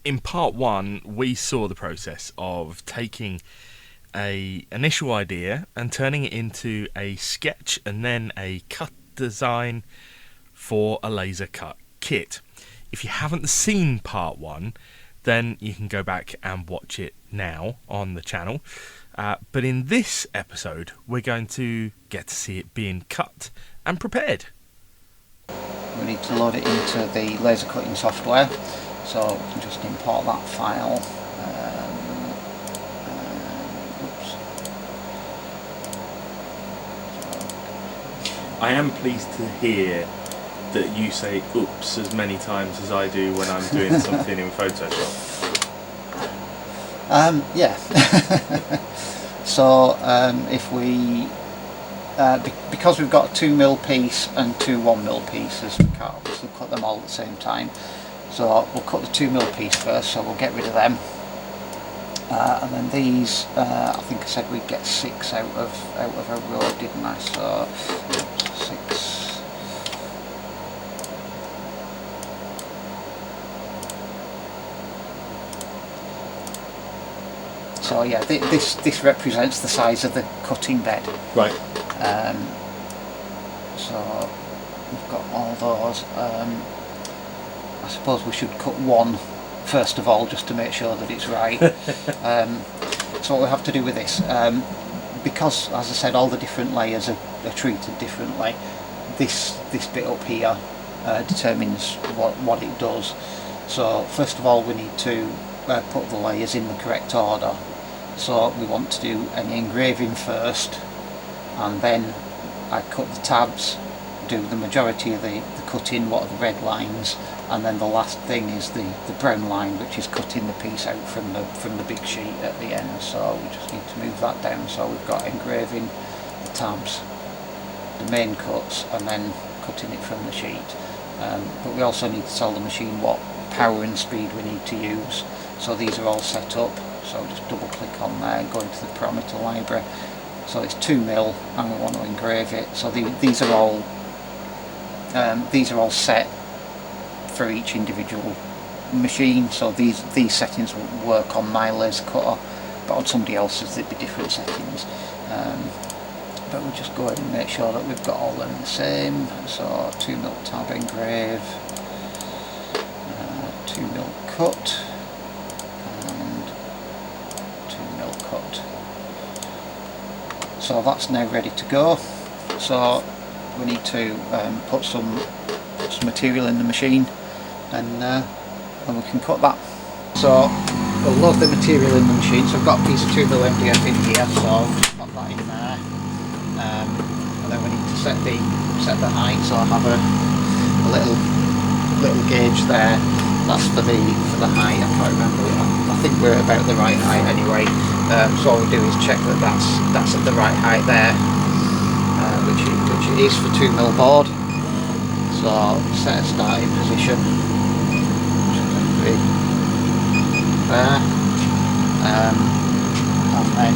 in part one, we saw the process of taking a initial idea and turning it into a sketch and then a cut design for a laser cut kit. If you haven't seen part one, then you can go back and watch it now on the channel. But in this episode, we're going to get to see it being cut and prepared. We need to load it into the laser cutting software, so we can just import that file. Oops. I am pleased to hear that you say oops as many times as I do when I'm doing something in Photoshop. Yeah. So if we, because we've got a 2mm piece and two 1mm pieces, we can't obviously cut them all at the same time. So we'll cut the 2mm piece first, so we'll get rid of them. And then these, I think I said we'd get 6 out of a row, didn't I? So 6. So yeah, this represents the size of the cutting bed. Right. So we've got all those. I suppose we should cut one first of all, just to make sure that it's right. So what we have to do with this, because as I said, all the different layers are treated differently. This bit up here determines what it does. So first of all, we need to put the layers in the correct order. So we want to do an engraving first, and then I cut the tabs, do the majority of the cutting, what are the red lines, and then the last thing is the brown line, which is cutting the piece out from the big sheet at the end. So we just need to move that down. So we've got engraving, the tabs, the main cuts, and then cutting it from the sheet. But we also need to tell the machine what power and speed we need to use. So these are all set up. So just double click on there, go into the parameter library. So it's 2mm and we want to engrave it. So these are all set for each individual machine. So these settings will work on my laser cutter, but on somebody else's there'd be different settings. But we'll just go ahead and make sure that we've got all them the same. So 2mm tab engrave, 2mm cut, and 2mm cut. So that's now ready to go. So we need to put some material in the machine, and then we can cut that. So we'll load the material in the machine. So I've got a piece of 2mm MDF in here, so I'll just pop that in there. And then we need to set the height. So I have a little gauge there. That's for the height. I can't remember. I think we're about the right height anyway. So all we do is check that that's at the right height there, which it is for 2mm board. So set a starting position, there, and then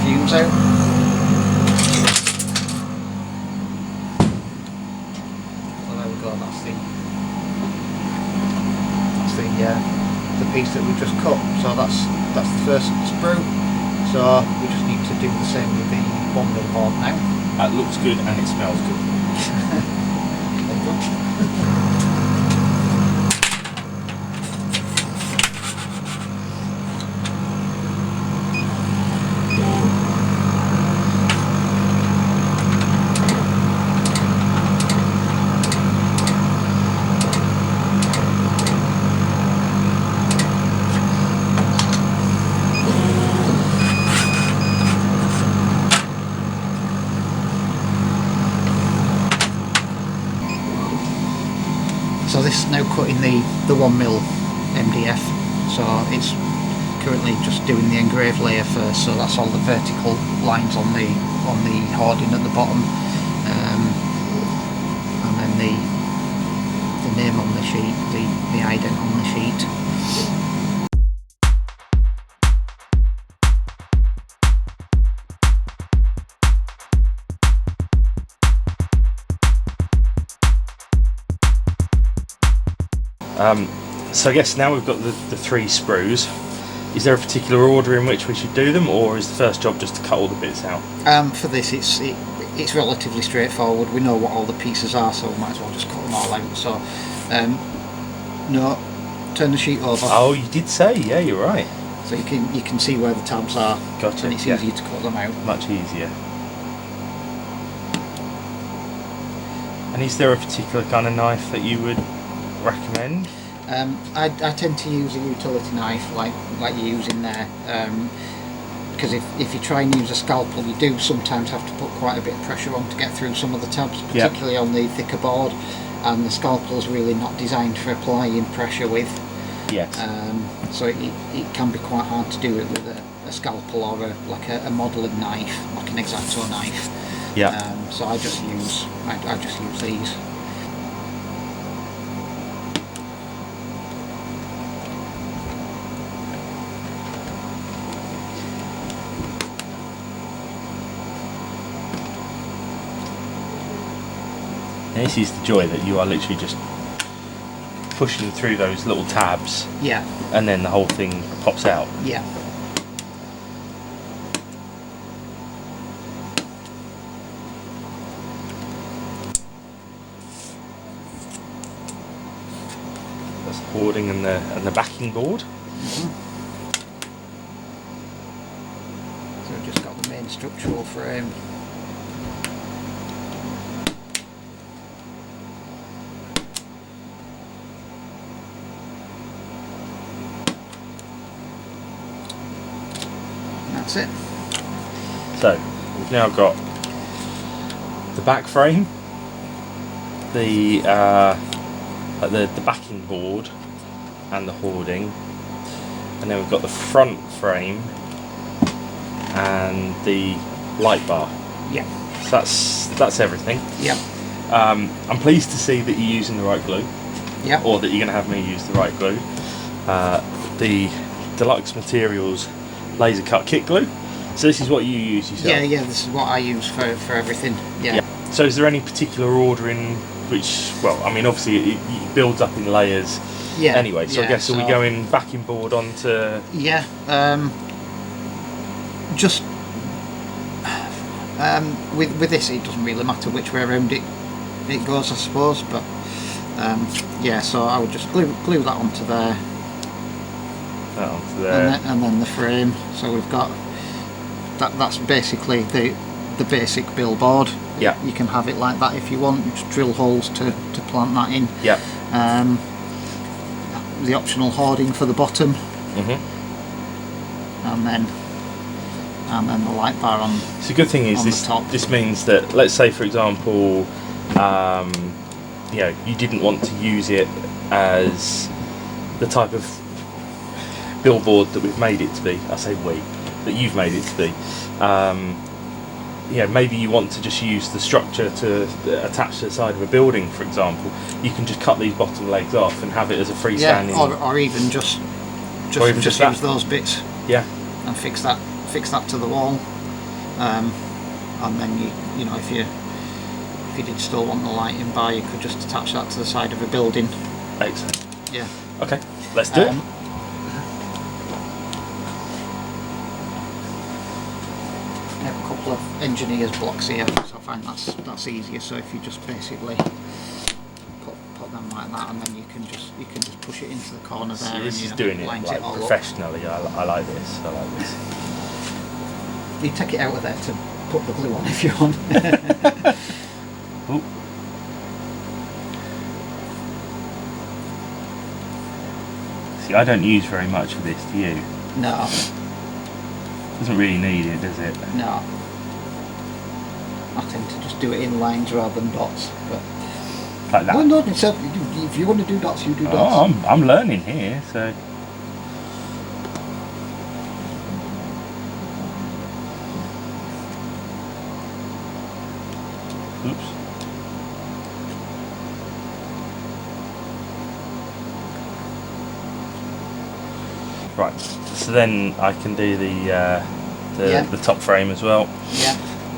fumes out. So there we go, that's the piece that we just cut. So that's the first sprue. So we just need to do the same with the 1mm board now. That looks good and it smells good. There you go. So this is now cutting the 1mm MDF, so it's currently just doing the engraved layer first, so that's all the vertical lines on the hoarding at the bottom, and then the name on the sheet, the ident on the sheet. So I guess now we've got the 3 sprues. Is there a particular order in which we should do them, or is the first job just to cut all the bits out? For this, it's relatively straightforward. We know what all the pieces are, so we might as well just cut them all out. So, no, turn the sheet over. Oh, you did say, yeah, you're right. So you can see where the tabs are. Gotcha. And it's easier to cut them out. Much easier. And is there a particular kind of knife that you would recommend? I tend to use a utility knife like you're using there, because if you try and use a scalpel, you do sometimes have to put quite a bit of pressure on to get through some of the tabs, particularly on the thicker board, and the scalpel's really not designed for applying pressure with. Yes. So it can be quite hard to do it with a scalpel or a modelling knife, like an X-Acto knife. Yeah. So I just use these. And this is the joy that you are literally just pushing through those little tabs. Yeah. And then the whole thing pops out. Yeah. That's the hoarding and the backing board. Mm-hmm. So we've just got the main structural frame. That's it. So we've now got the back frame, the backing board, and the hoarding, and then we've got the front frame and the light bar. Yeah. So that's everything. Yeah. I'm pleased to see that you're using the right glue. Yeah. Or that you're going to have me use the right glue. The Deluxe Materials laser cut kit glue. So this is what you use yourself? Yeah, this is what I use for everything. Yeah. So is there any particular order in which, well, I mean obviously it builds up in layers anyway, so I guess are we going backing board onto... Yeah, just with this it doesn't really matter which way around it goes, I suppose, but yeah, so I would just glue that onto there. And then the frame. So we've got that's basically the basic billboard. Yeah. You can have it like that if you want. You just drill holes to plant that in. Yeah. The optional hoarding for the bottom. Mhm. And then the light bar on. So the good thing is this means that, let's say for example, you know, you didn't want to use it as the type of billboard that we've made it to be. I say we, that you've made it to be. Yeah, maybe you want to just use the structure to attach to the side of a building, for example. You can just cut these bottom legs off and have it as a freestanding. Yeah, or even just use those bits. Yeah. And fix that to the wall. And then you know if you did still want the lighting bar, you could just attach that to the side of a building. Excellent. Yeah. Okay, let's do it. I have a couple of engineers blocks here, so I find that's easier. So if you just basically put them like that, and then you can just push it into the corner there. So this and, is doing it lines like all professionally. I like this. I like this. You take it out of there to put the glue on if you want. Ooh. See, I don't use very much of this, do you? No. Doesn't really need it, does it? No. I tend to just do it in lines rather than dots. But like that? Well, no, if you want to do dots, you do dots. Oh, I'm learning here, so... Right. So then I can do the top frame as well. Yeah.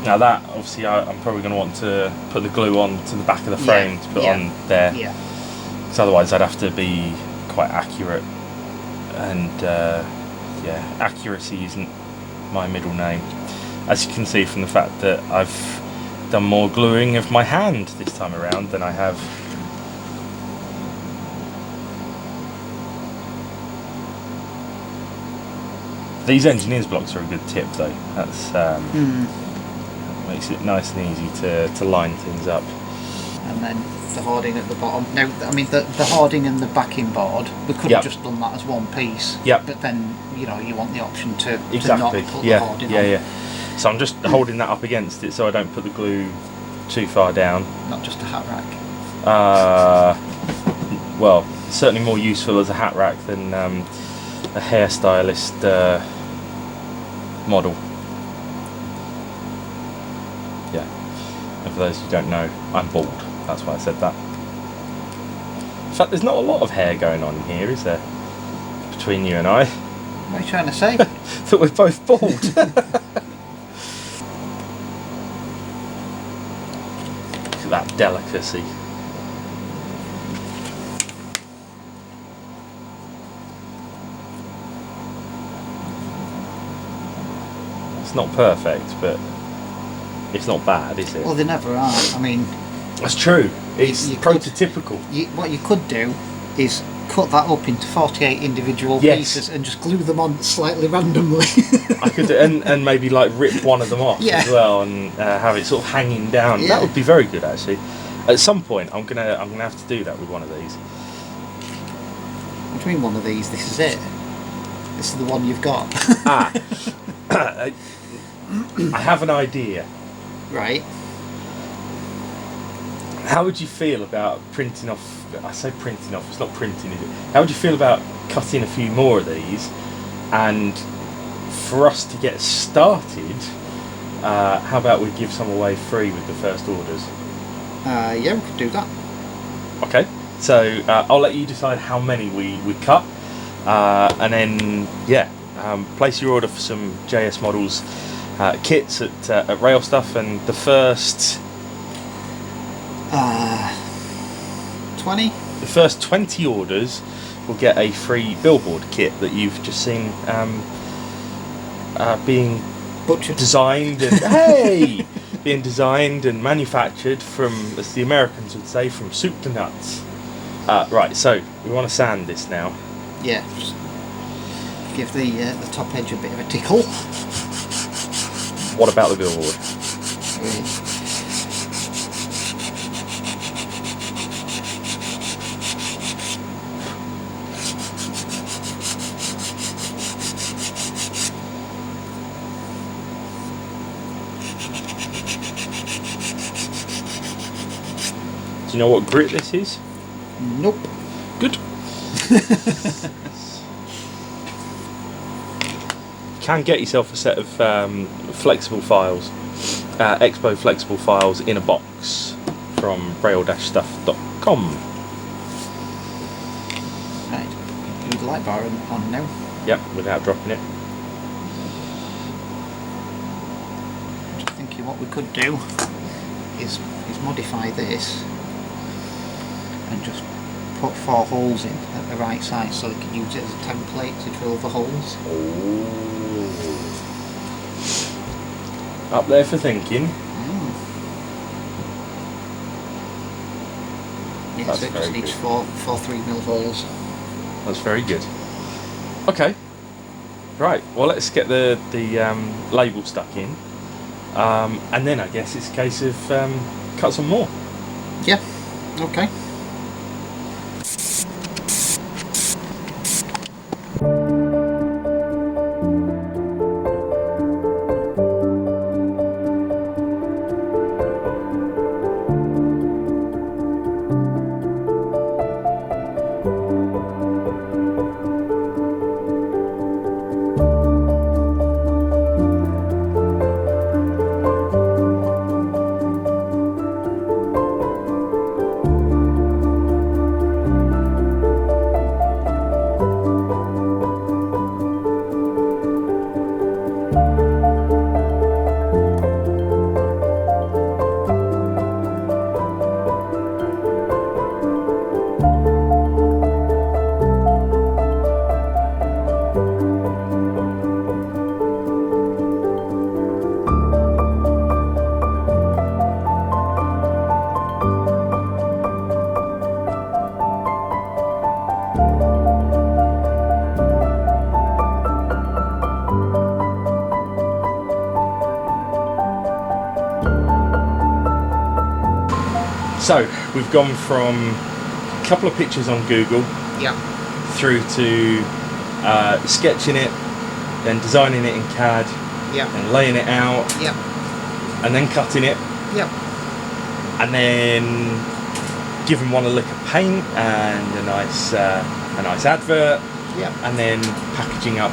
Now that obviously I'm probably going to want to put the glue on to the back of the frame to put on there. Yeah. Because otherwise I'd have to be quite accurate, and accuracy isn't my middle name, as you can see from the fact that I've done more gluing of my hand this time around than I have. These engineers blocks are a good tip though. That's makes it nice and easy to line things up. And then the hoarding at the bottom. Now, I mean, the hoarding and the backing board, we could have just done that as one piece. Yep. But then, you know, you want the option to exactly. not put the hoarding on. Yeah. So I'm just holding that up against it so I don't put the glue too far down. Not just a hat rack. Well, certainly more useful as a hat rack than a hairstylist model. Yeah. And for those who don't know, I'm bald. That's why I said that. In fact, there's not a lot of hair going on here, is there? Between you and I. What are you trying to say? That we're both bald. Look at that delicacy. It's not perfect, but it's not bad, is it? Well, they never are. I mean, that's true. It's you prototypical. What you could do is cut that up into 48 individual pieces and just glue them on slightly randomly. I could, and maybe like rip one of them off as well, and have it sort of hanging down. That would be very good, actually. At some point, I'm gonna have to do that with one of these. What do you mean, one of these? This is it. This is the one you've got. I have an idea. Right. How would you feel about printing off? I say printing off. It's not printing, is it? How would you feel about cutting a few more of these, and for us to get started, how about we give some away free with the first orders? Yeah, we could do that. Okay. So I'll let you decide how many we cut, and then place your order for some JSModels kits at RailStuff, and the first 20? The first 20 orders will get a free billboard kit that you've just seen being butchered, designed, and being designed and manufactured from, as the Americans would say, from soup to nuts. Right, so we want to sand this now. Yeah, just give the top edge a bit of a tickle. What about the billboard? Do you know what grit this is? Nope. Good. Can get yourself a set of flexible files, Expo flexible files in a box from RailStuff.com. Right, do the light bar on now. Yep, without dropping it. Just thinking what we could do is modify this and just put 4 holes in at the right size so they can use it as a template to drill the holes. Oh. Up there for thinking. Yeah, That's so it just needs 4 3mm holes. That's very good. Okay. Right, well let's get the label stuck in. And then I guess it's a case of cut some more. Yeah, okay. So we've gone from a couple of pictures on Google Yep. through to sketching it, then designing it in CAD, Yep. and laying it out, Yep. and then cutting it, Yep. and then giving one a lick of paint and a nice advert, Yep. and then packaging up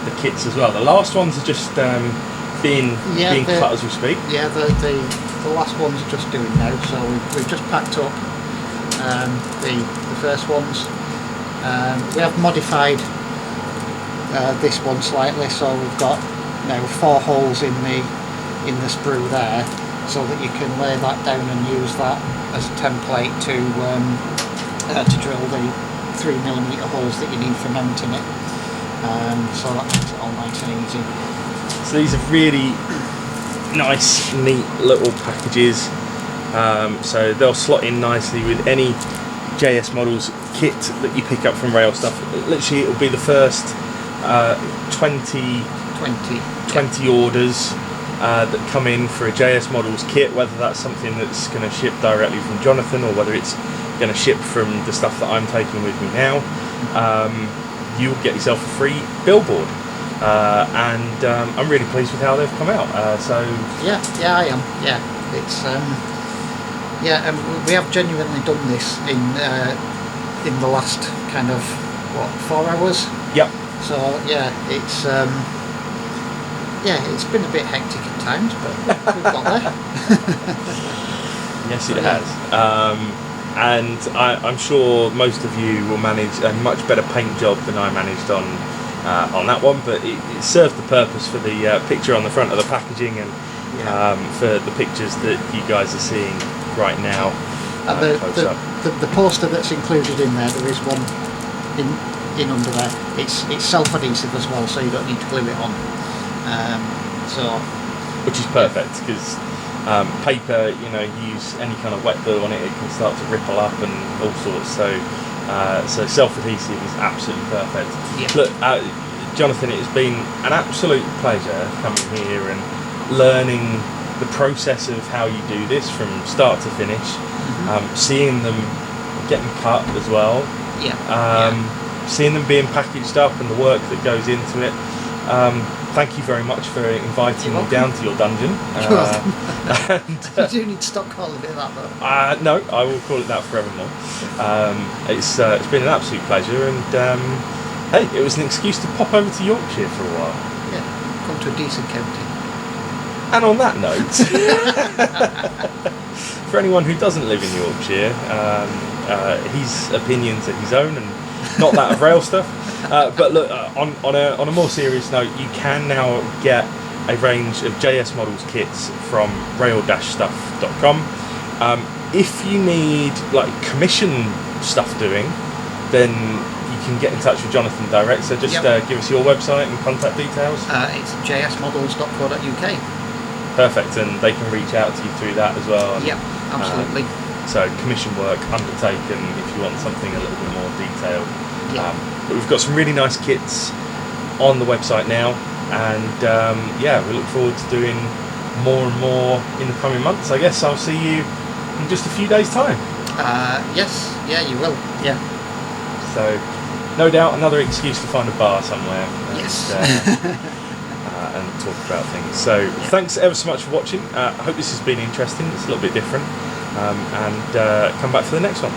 the kits as well. The last ones are just being cut as we speak. Yeah, the last one's just doing now, so we've just packed up the first ones. We have modified this one slightly, so we've got now 4 holes in the sprue there, so that you can lay that down and use that as a template to drill the 3mm holes that you need for mounting it. So that makes it all nice and easy. So these are really nice, neat little packages. So they'll slot in nicely with any JSModels kit that you pick up from RailStuff. Literally, it'll be the first 20 orders that come in for a JSModels kit, whether that's something that's going to ship directly from Jonathan or whether it's going to ship from the stuff that I'm taking with me now. You'll get yourself a free billboard, and I'm really pleased with how they've come out. So yeah, I am. Yeah, it's and we have genuinely done this in the last kind of 4 hours. Yep. So yeah, it's it's been a bit hectic at times, but we've got there. Yes, it has. And I'm sure most of you will manage a much better paint job than I managed on that one, but it served the purpose for the picture on the front of the packaging and for the pictures that you guys are seeing right now. And the poster that's included in there is one in under there. It's self-adhesive as well, so you don't need to glue it on. Which is perfect, because paper, you use any kind of wet glue on it, it can start to ripple up and all sorts. So self-adhesive is absolutely perfect. Yeah. Look, Jonathan, it has been an absolute pleasure coming here and learning the process of how you do this from start to finish. Seeing them getting cut as well. Seeing them being packaged up and the work that goes into it. Thank you very much for inviting me down to your dungeon. You do need to stop calling it that though. No, I will call it that forevermore. It's been an absolute pleasure, and hey, it was an excuse to pop over to Yorkshire for a while. Yeah, come to a decent county. And on that note, for anyone who doesn't live in Yorkshire, his opinions are his own and not that of RailStuff. But look, on a more serious note, you can now get a range of JSModels kits from rail-stuff.com. If you need commission stuff doing, then you can get in touch with Jonathan direct. So just give us your website and contact details. It's JSModels.co.uk. Perfect, and they can reach out to you through that as well. Yep, absolutely. So commission work undertaken if you want something a little bit more detailed. But we've got some really nice kits on the website now, and we look forward to doing more and more in the coming months. I guess I'll see you in just a few days' time. Yes, you will. Yeah. So, no doubt another excuse to find a bar somewhere. Yes. And talk about things. So, thanks ever so much for watching. I hope this has been interesting. It's a little bit different, and come back for the next one.